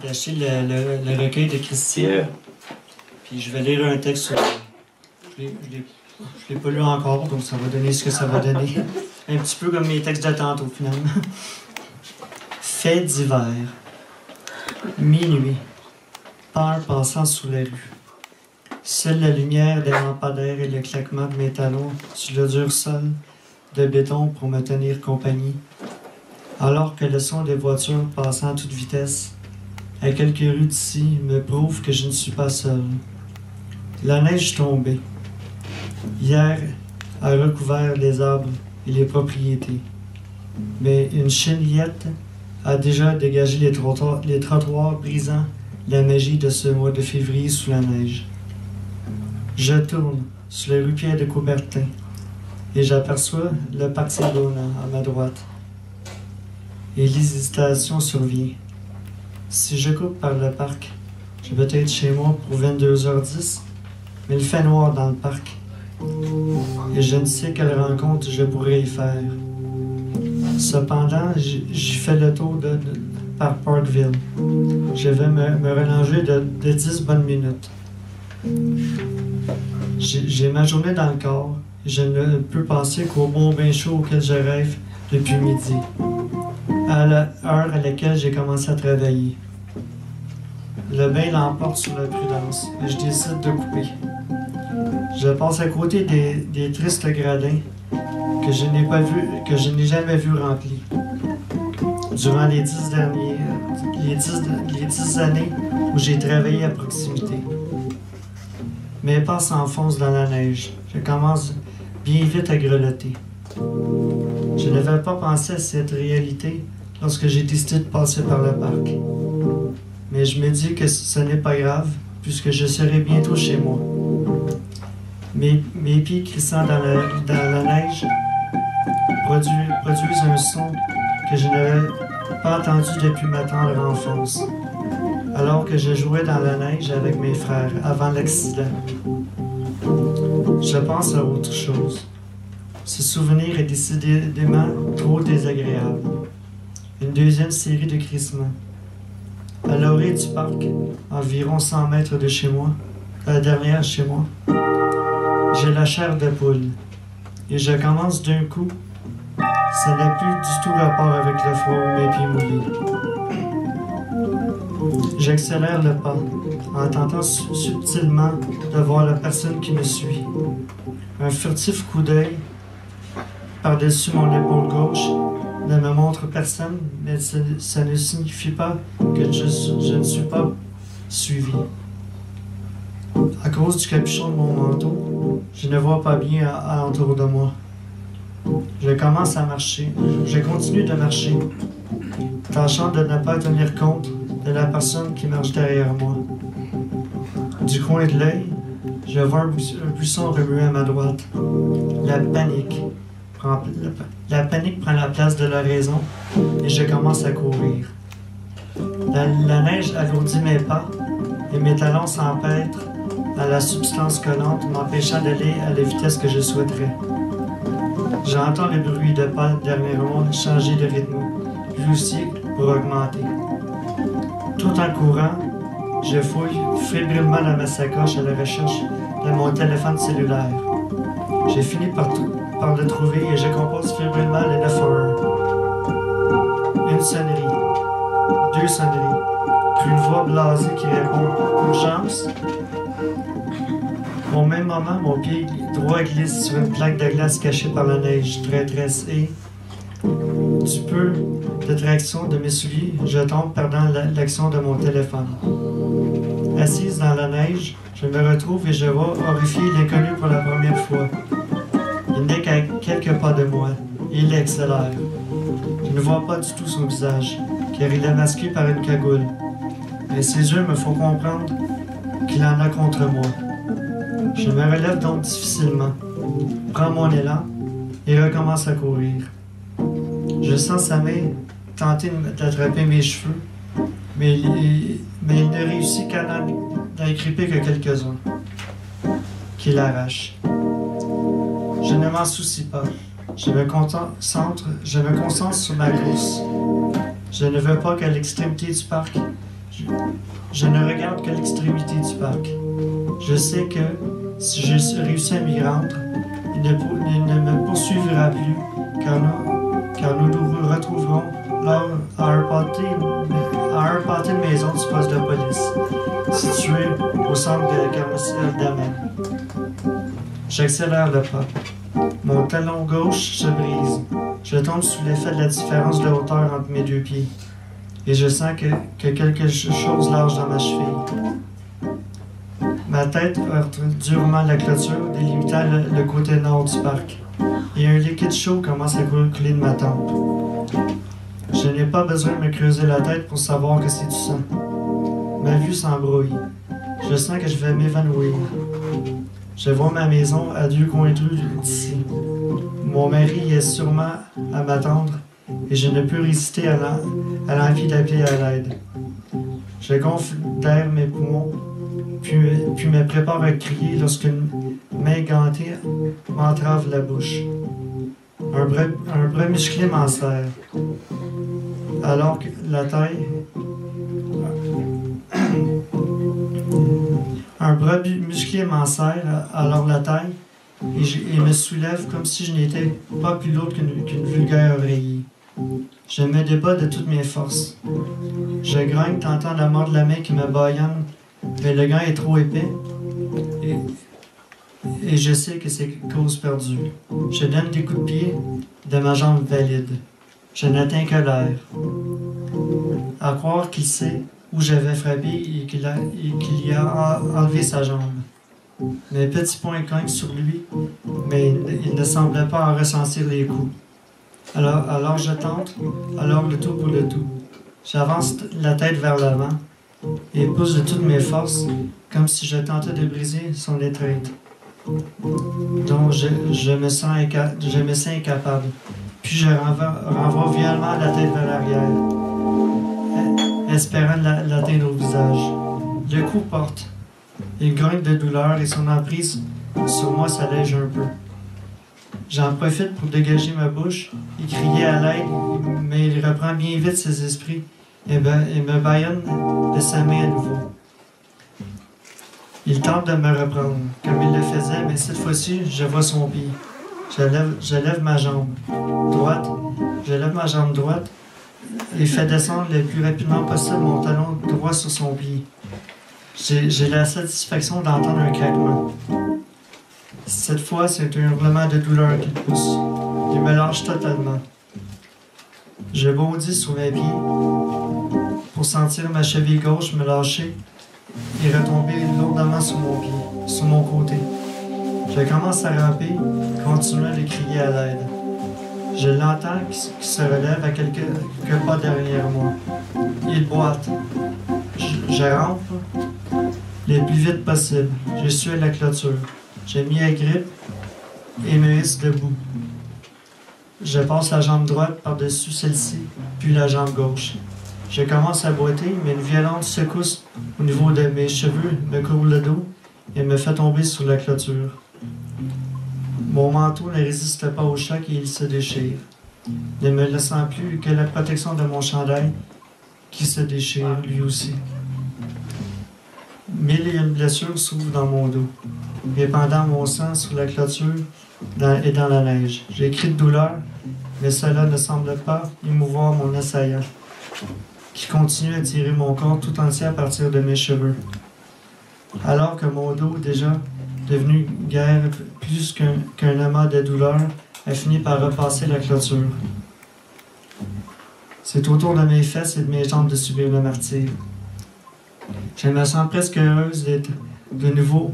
d'acheter le recueil de Christian. Yeah. Puis je vais lire un texte sur... Je l'ai pas lu encore, donc ça va donner ce que ça va donner. Un petit peu comme mes textes de tantôt, finalement. Fait d'hiver. Minuit. Peur passant sous la rue. Seule la lumière des lampadaires et le claquement de mes talons sur le dur sol de béton pour me tenir compagnie. Alors que le son des voitures passant à toute vitesse, à quelques rues d'ici, me prouve que je ne suis pas seul. La neige tombait. Hier a recouvert les arbres et les propriétés. Mais une chenillette a déjà dégagé les trottoirs, brisant la magie de ce mois de février sous la neige. Je tourne sur les rues Pierre de Coubertin et j'aperçois le parc Saint-Donat à ma droite. Et l'hésitation survient. Si je coupe par le parc, je vais être chez moi pour 22h10, mais il fait noir dans le parc. Et je ne sais quelle rencontre je pourrais y faire. Cependant, j'y fais le tour par Parkville. Je vais me relonger de 10 bonnes minutes. J'ai ma journée dans le corps et je ne peux penser qu'au bon bain chaud auquel je rêve depuis midi, à l'heure à laquelle j'ai commencé à travailler. Le bain l'emporte sur la prudence et je décide de couper. Je passe à côté des tristes gradins que je n'ai jamais vus remplis. Durant les 10 années où j'ai travaillé à proximité. Mes pas s'enfoncent dans la neige. Je commence bien vite à grelotter. Je n'avais pas pensé à cette réalité lorsque j'ai décidé de passer par le parc. Mais je me dis que ce n'est pas grave, puisque je serai bientôt chez moi. Mes pieds crissant dans la neige produisent un son que je n'avais pas entendu depuis ma tendre enfance, alors que je jouais dans la neige avec mes frères avant l'accident. Je pense à autre chose. Ce souvenir est décidément trop désagréable. Une deuxième série de crissements. À l'orée du parc, environ 100 mètres de chez moi, derrière chez moi, j'ai la chair de poule. Et je commence d'un coup. Ça n'a plus du tout rapport avec le froid ou mes pieds mouillés. J'accélère le pas, en tentant subtilement de voir la personne qui me suit. Un furtif coup d'œil par-dessus mon épaule gauche ne me montre personne, mais ça ne signifie pas que je ne suis pas suivi. À cause du capuchon de mon manteau, je ne vois pas bien alentour de moi. Je commence à marcher. Je continue de marcher, tâchant de ne pas tenir compte de la personne qui marche derrière moi. Du coin de l'œil, je vois un buisson remuer à ma droite. La panique prend la place de la raison et je commence à courir. La neige alourdit mes pas et mes talons s'empêtrent à la substance collante, m'empêchant d'aller à la vitesse que je souhaiterais. J'entends le bruit de pas dernièrement changer de rythme, lui aussi pour augmenter. Tout en courant, je fouille fébrilement dans ma sacoche à la recherche de mon téléphone cellulaire. J'ai fini par le trouver et je compose fébrilement le 911. Une sonnerie, deux sonneries, puis une voix blasée qui répond « Urgence ». Au même moment, mon pied droit glisse sur une plaque de glace cachée par la neige traîtresse et, du peu de traction de mes souliers, je tombe perdant l'action de mon téléphone. Assise dans la neige, je me retrouve et je vois horrifié l'inconnu pour la première fois. Il n'est qu'à quelques pas de moi et il accélère. Je ne vois pas du tout son visage, car il est masqué par une cagoule. Mais ses yeux me font comprendre qu'il en a contre moi. Je me relève donc difficilement, prends mon élan et recommence à courir. Je sens sa main tenter d'attraper mes cheveux, mais il ne réussit qu'à n'en gripper que quelques-uns, qu'il arrache. Je ne m'en soucie pas. Je me concentre sur ma course. Je ne veux pas qu'à l'extrémité du parc, Je ne regarde que l'extrémité du parc. Je sais que si je réussis à m'y rendre, il ne me poursuivra plus, car nous nous retrouverons là à un pâté de maison du poste de police, situé au centre de Carmichael d'Amel. J'accélère le pas. Mon talon gauche se brise. Je tombe sous l'effet de la différence de hauteur entre mes deux pieds. Et je sens que quelque chose lâche dans ma cheville. Ma tête heurte durement la clôture, délimitant le côté nord du parc. Et un liquide chaud commence à couler de ma tempe. Je n'ai pas besoin de me creuser la tête pour savoir que c'est du sang. Ma vue s'embrouille. Je sens que je vais m'évanouir. Je vois ma maison à 2 coins de rue d'ici. Mon mari est sûrement à m'attendre et je ne peux résister à l'envie d'appeler à l'aide. Je gonfle d'air mes poumons, puis me prépare à crier lorsqu'une main gantée m'entrave la bouche. Un bras musclé m'en serre, alors que la taille... Un bras musclé m'en serre, alors la taille, et me soulève comme si je n'étais pas plus lourde qu'une vulgaire oreiller. Je me débat de toutes mes forces. Je grogne, tentant de mordre la main qui me bâillonne, mais le gant est trop épais, et je sais que c'est cause perdue. Je donne des coups de pied de ma jambe valide. Je n'atteins que l'air. À croire qu'il sait où j'avais frappé et qu'il y a enlevé sa jambe. Mes petits poings cognent sur lui, mais il ne semblait pas en ressentir les coups. Alors je tente, alors le tout pour le tout. J'avance la tête vers l'avant et pousse de toutes mes forces, comme si je tentais de briser son étreinte. Donc je me sens incapable. Puis je renvoie violemment la tête vers l'arrière, espérant l'atteindre au visage. Le coup porte. Il grogne de douleur et son emprise sur moi s'allège un peu. J'en profite pour dégager ma bouche et crier à l'aide, mais il reprend bien vite ses esprits et me bâillonne de sa main à nouveau. Il tente de me reprendre, comme il le faisait, mais cette fois-ci, je vois son pied. Je lève ma jambe droite. Je lève ma jambe droite et fais descendre le plus rapidement possible mon talon droit sur son pied. J'ai la satisfaction d'entendre un craquement. Cette fois, c'est un hurlement de douleur qui pousse. Il me lâche totalement. Je bondis sur mes pieds pour sentir ma cheville gauche me lâcher et retomber lourdement sur mon côté. Je commence à ramper, continuant de crier à l'aide. Je l'entends qui se relève à quelques pas derrière moi. Il boite. Je rampe le plus vite possible. Je suis à la clôture. Je m'y agrippe et me hisse debout. Je passe la jambe droite par-dessus celle-ci, puis la jambe gauche. Je commence à boiter, mais une violente secousse au niveau de mes cheveux me couvre le dos et me fait tomber sur la clôture. Mon manteau ne résiste pas au choc et il se déchire, ne me laissant plus que la protection de mon chandail qui se déchire lui aussi. 1001 blessures s'ouvrent dans mon dos, répandant mon sang sur la clôture et dans la neige. J'ai cri de douleur, mais cela ne semble pas émouvoir mon assaillant, qui continue à tirer mon corps tout entier à partir de mes cheveux. Alors que mon dos, déjà devenu guère plus qu'un amas de douleur, a fini par repasser la clôture. C'est autour de mes fesses et de mes jambes de subir le martyre. Je me sens presque heureuse d'être de nouveau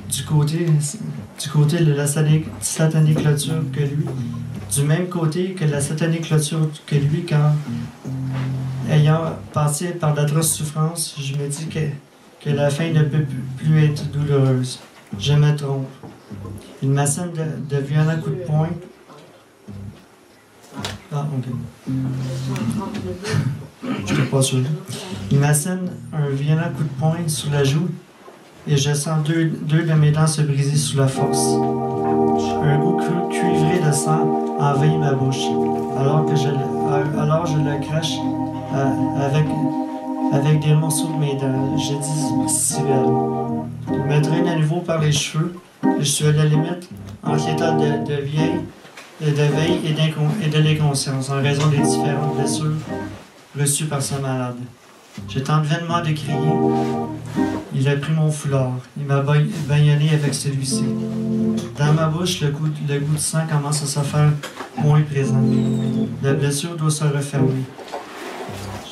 du côté de la satanique clôture que lui, du même côté que la satanique clôture que lui, quand, ayant passé par d'atroces souffrances, je me dis que la fin ne peut plus être douloureuse. Je me trompe. Il m'assène de violents coups de poing. Ah, ok. Je n'étais pas sûr. Il m'assène un violent coup de poing sur la joue et je sens deux de mes dents se briser sous la force. Un goût cuivré de sang envahit ma bouche, alors je le crache avec des morceaux de mes dents. J'ai dit si belle. Il me traîne à nouveau par les cheveux. Je suis à la limite entre l'état de veille et de l'inconscience en raison des différentes blessures reçues par ce malade. J'ai tenté vainement de crier. Il a pris mon foulard. Il m'a baïonné avec celui-ci. Dans ma bouche, le goût de sang commence à se faire moins présent. La blessure doit se refermer.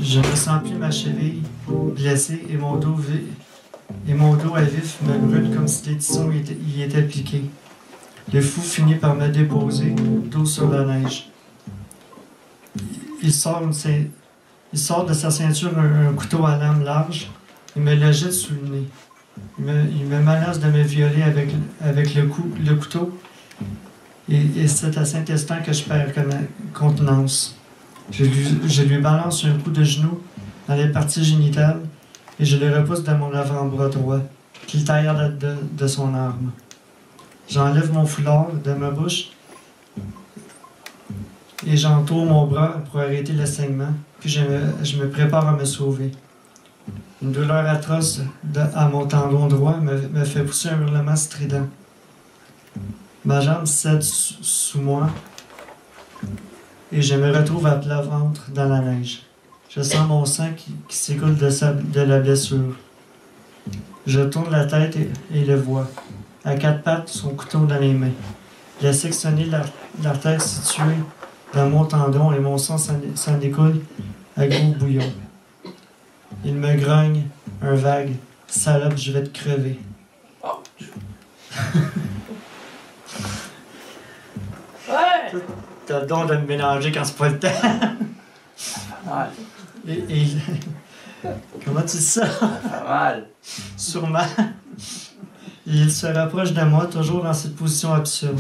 Je ne sens plus ma cheville blessée et mon dos à vif me brûle comme si des tissons y étaient piqués. Le fou finit par me déposer dos sur la neige. Il sort de sa ceinture un couteau à lame large. Il me le jette sous le nez. Il me menace de me violer avec le couteau. Et c'est à cet instant que je perds contenance. Je lui balance un coup de genou dans les parties génitales et je le repousse de mon avant-bras droit, qu'il taille de son arme. J'enlève mon foulard de ma bouche et j'entoure mon bras pour arrêter le saignement, puis je me prépare à me sauver. Une douleur atroce à mon tendon droit me fait pousser un hurlement strident. Ma jambe cède sous moi et je me retrouve à plat ventre dans la neige. Je sens mon sang qui s'écoule de la blessure. Je tourne la tête et le vois, à quatre pattes, son couteau dans les mains. Il a sectionné l'artère située dans mon tendon et mon sang s'en découle à gros bouillon. Il me grogne un vague. Salope, je vais te crever. Ouais! T'as le don de me mélanger quand c'est pas le temps. Et comment tu dis ça? Pas mal. Sûrement. Il se rapproche de moi, toujours dans cette position absurde.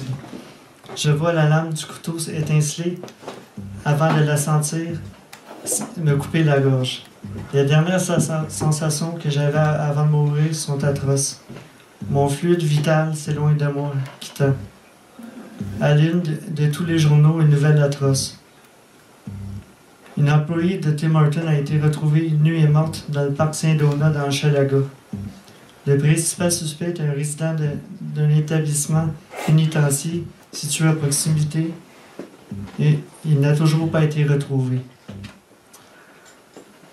Je vois la lame du couteau étinceler avant de la sentir me couper la gorge. Les dernières sensations que j'avais avant de mourir sont atroces. Mon fluide vital s'éloigne de moi, quittant. À l'une de tous les journaux, une nouvelle atroce. Une employée de Tim Hortons a été retrouvée nue et morte dans le parc Saint-Donat dans Hochelaga. Le principal suspect est un résident d'un établissement pénitentiaire situé à proximité et il n'a toujours pas été retrouvé.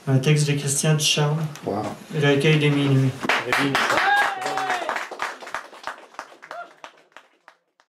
Un texte de Christian Ducharme, Wow. Recueil de minuit.